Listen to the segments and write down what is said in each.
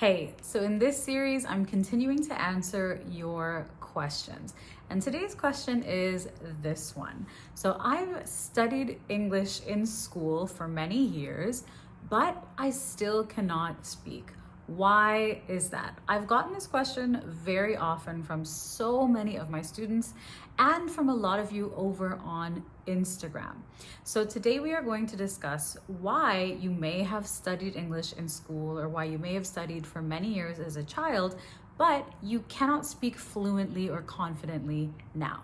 Hey, so in this series, I'm continuing to answer your questions. And today's question is this one. So I've studied English in school for many years, but I still cannot speak. Why is that? I've gotten this question very often from so many of my students and from a lot of you over on Instagram. So today we are going to discuss why you may have studied English in school or why you may have studied for many years as a child, but you cannot speak fluently or confidently now.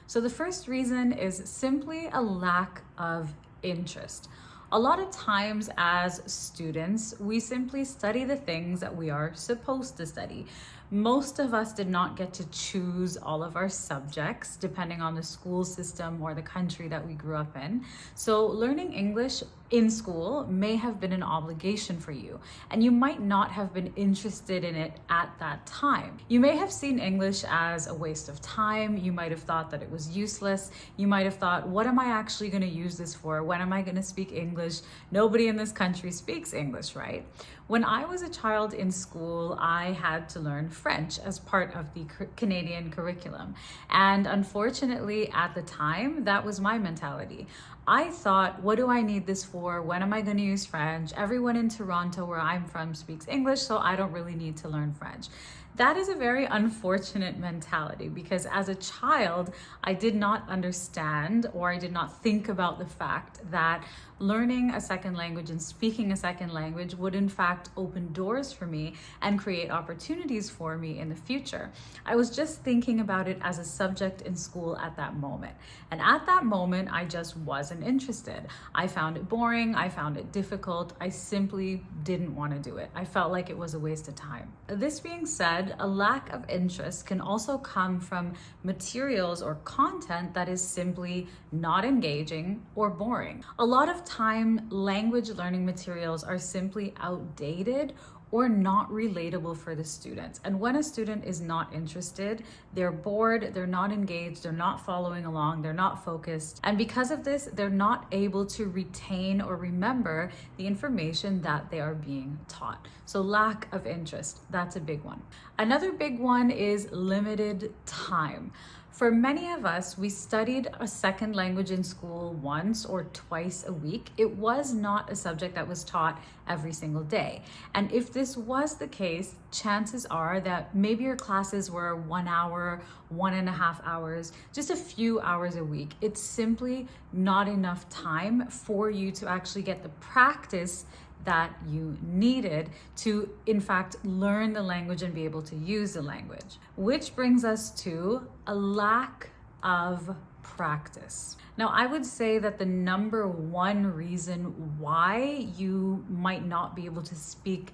So the first reason is simply a lack of interest. A lot of times as students, we simply study the things that we are supposed to study. Most of us did not get to choose all of our subjects depending on the school system or the country that we grew up in. So learning English in school may have been an obligation for you, and you might not have been interested in it at that time. You may have seen English as a waste of time. You might have thought that it was useless. You might have thought, what am I actually going to use this for? When am I going to speak English? Nobody in this country speaks English, right? When I was a child in school, I had to learn French as part of the Canadian curriculum. And unfortunately, at the time, that was my mentality. I thought, what do I need this for? When am I going to use French? Everyone in Toronto, where I'm from, speaks English, so I don't really need to learn French. That is a very unfortunate mentality because as a child, I did not understand or I did not think about the fact that learning a second language and speaking a second language would in fact open doors for me and create opportunities for me in the future. I was just thinking about it as a subject in school at that moment. And at that moment, I just wasn't interested. I found it boring. I found it difficult. I simply didn't want to do it. I felt like it was a waste of time. This being said, a lack of interest can also come from materials or content that is simply not engaging or boring. A lot of time, language learning materials are simply outdated or not relatable for the students. And when a student is not interested, they're bored, they're not engaged, they're not following along, they're not focused. And because of this, they're not able to retain or remember the information that they are being taught. So lack of interest, that's a big one. Another big one is limited time. For many of us, we studied a second language in school once or twice a week. It was not a subject that was taught every single day. And if this was the case, chances are that maybe your classes were 1 hour, 1.5 hours, just a few hours a week. It's simply not enough time for you to actually get the practice that you needed to, in fact, learn the language and be able to use the language. Which brings us to a lack of practice. Now, I would say that the number one reason why you might not be able to speak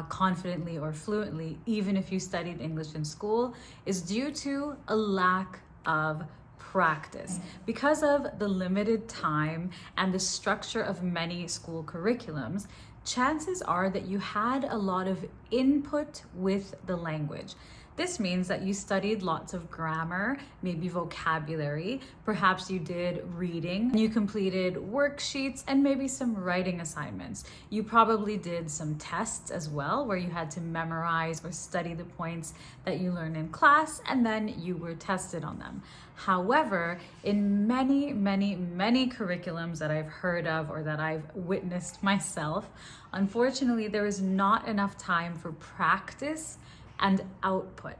confidently or fluently, even if you studied English in school, is due to a lack of practice. Because of the limited time and the structure of many school curriculums, chances are that you had a lot of input with the language. This means that you studied lots of grammar, maybe vocabulary, perhaps you did reading, you completed worksheets and maybe some writing assignments. You probably did some tests as well where you had to memorize or study the points that you learned in class and then you were tested on them. However, in many curriculums that I've heard of or that I've witnessed myself, unfortunately, there is not enough time for practice and output.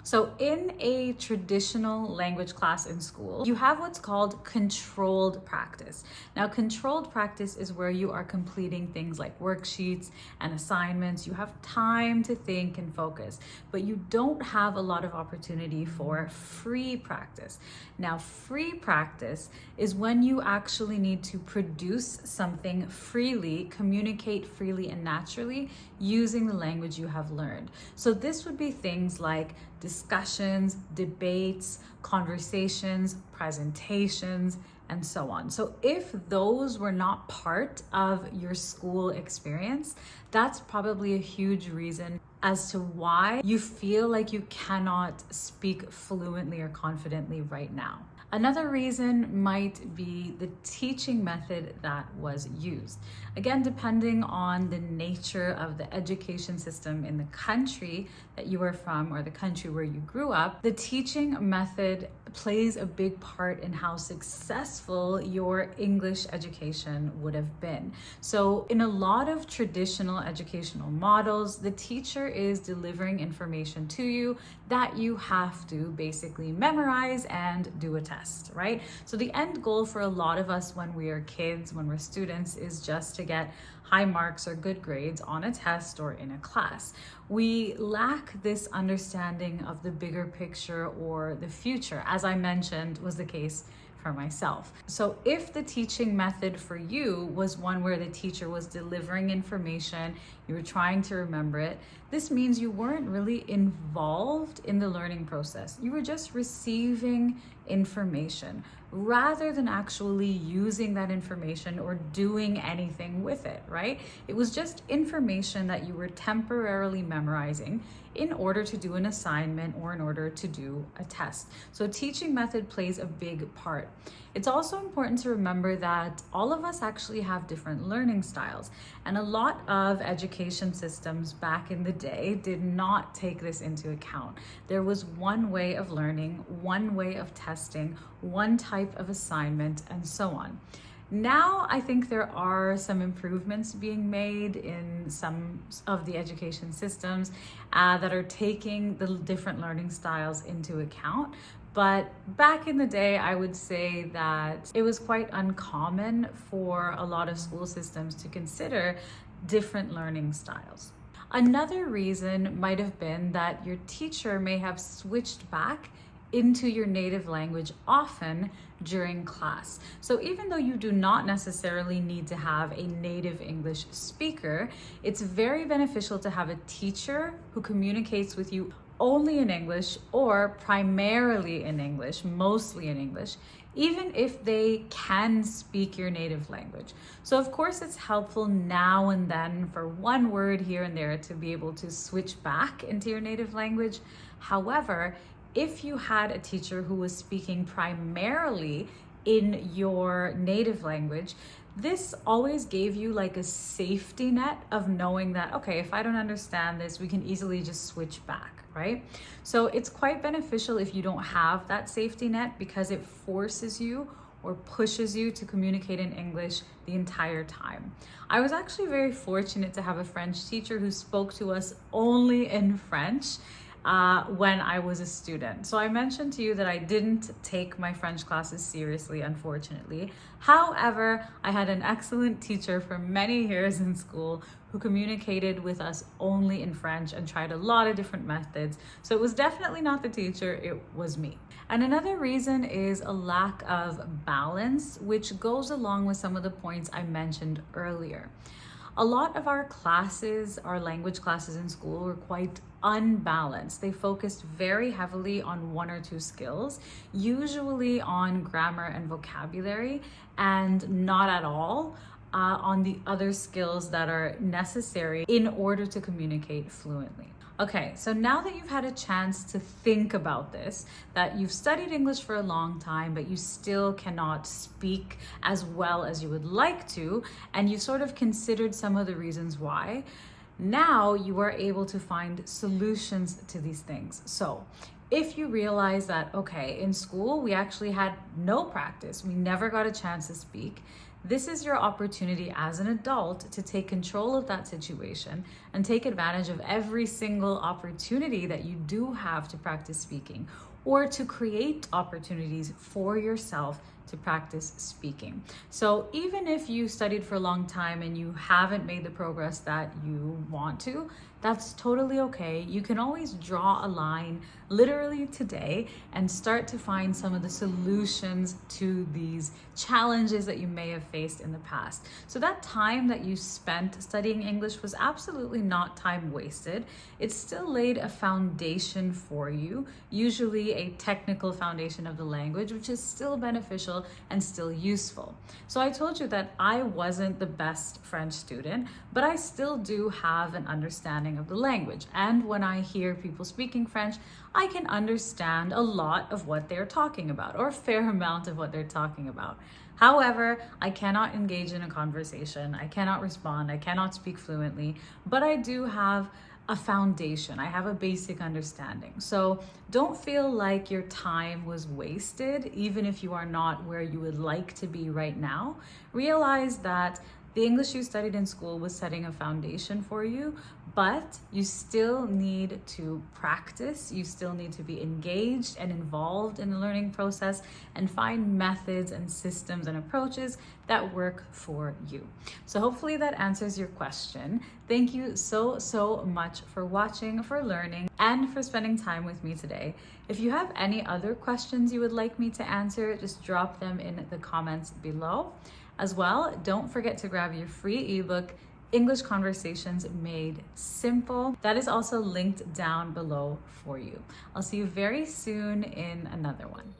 So in a traditional language class in school, you have what's called controlled practice. Now, controlled practice is where you are completing things like worksheets and assignments. You have time to think and focus, but you don't have a lot of opportunity for free practice. Now, free practice is when you actually need to produce something freely, communicate freely and naturally using the language you have learned. So this would be things like discussions, debates, conversations, presentations, and so on. So if those were not part of your school experience, that's probably a huge reason as to why you feel like you cannot speak fluently or confidently right now. Another reason might be the teaching method that was used. Again, depending on the nature of the education system in the country that you are from or the country where you grew up, the teaching method plays a big part in how successful your English education would have been. So in a lot of traditional educational models, the teacher is delivering information to you that you have to basically memorize and do a test, right? So the end goal for a lot of us when we are kids, when we're students, is just to get high marks or good grades on a test or in a class. We lack this understanding of the bigger picture or the future, as I mentioned was the case for myself. So if the teaching method for you was one where the teacher was delivering information, you were trying to remember it, this means you weren't really involved in the learning process. You were just receiving information rather than actually using that information or doing anything with it, right? It was just information that you were temporarily memorizing in order to do an assignment or in order to do a test. So teaching method plays a big part. It's also important to remember that all of us actually have different learning styles, and a lot of education systems back in the day did not take this into account. There was one way of learning, one way of testing, one type of assignment, and so on. Now, I think there are some improvements being made in some of the education systems that are taking the different learning styles into account. But back in the day, I would say that it was quite uncommon for a lot of school systems to consider different learning styles. Another reason might have been that your teacher may have switched back into your native language often during class. So even though you do not necessarily need to have a native English speaker, it's very beneficial to have a teacher who communicates with you only in English or primarily in English, mostly in English, even if they can speak your native language. So of course it's helpful now and then for one word here and there to be able to switch back into your native language. However, if you had a teacher who was speaking primarily in your native language, this always gave you like a safety net of knowing that, okay, if I don't understand this, we can easily just switch back, right? So it's quite beneficial if you don't have that safety net because it forces you or pushes you to communicate in English the entire time. I was actually very fortunate to have a French teacher who spoke to us only in French when I was a student. So I mentioned to you that I didn't take my French classes seriously, unfortunately. However, I had an excellent teacher for many years in school who communicated with us only in French and tried a lot of different methods. So it was definitely not the teacher, it was me. And another reason is a lack of balance, which goes along with some of the points I mentioned earlier. A lot of our classes, our language classes in school, were quite unbalanced. They focused very heavily on one or two skills, usually on grammar and vocabulary, and not at all on the other skills that are necessary in order to communicate fluently. Okay, so now that you've had a chance to think about this, that you've studied English for a long time, but you still cannot speak as well as you would like to, and you sort of considered some of the reasons why, now you are able to find solutions to these things. So if you realize that, okay, in school, we actually had no practice, we never got a chance to speak, this is your opportunity as an adult to take control of that situation and take advantage of every single opportunity that you do have to practice speaking, or to create opportunities for yourself to practice speaking. So even if you studied for a long time and you haven't made the progress that you want to, that's totally okay. You can always draw a line literally today and start to find some of the solutions to these challenges that you may have faced in the past. So that time that you spent studying English was absolutely not time wasted. It still laid a foundation for you, usually a technical foundation of the language, which is still beneficial beneficial and still useful. So I told you that I wasn't the best French student, but I still do have an understanding of the language. And when I hear people speaking French, I can understand a lot of what they're talking about, or a fair amount of what they're talking about. However, I cannot engage in a conversation, I cannot respond, I cannot speak fluently, but I do have a foundation. I have a basic understanding. So don't feel like your time was wasted, even if you are not where you would like to be right now. Realize that the English you studied in school was setting a foundation for you, but you still need to practice. You still need to be engaged and involved in the learning process and find methods and systems and approaches that work for you. So hopefully that answers your question. Thank you so much for watching, for learning, and for spending time with me today. If you have any other questions you would like me to answer, just drop them in the comments below. As well, don't forget to grab your free ebook, English Conversations Made Simple. That is also linked down below for you. I'll see you very soon in another one.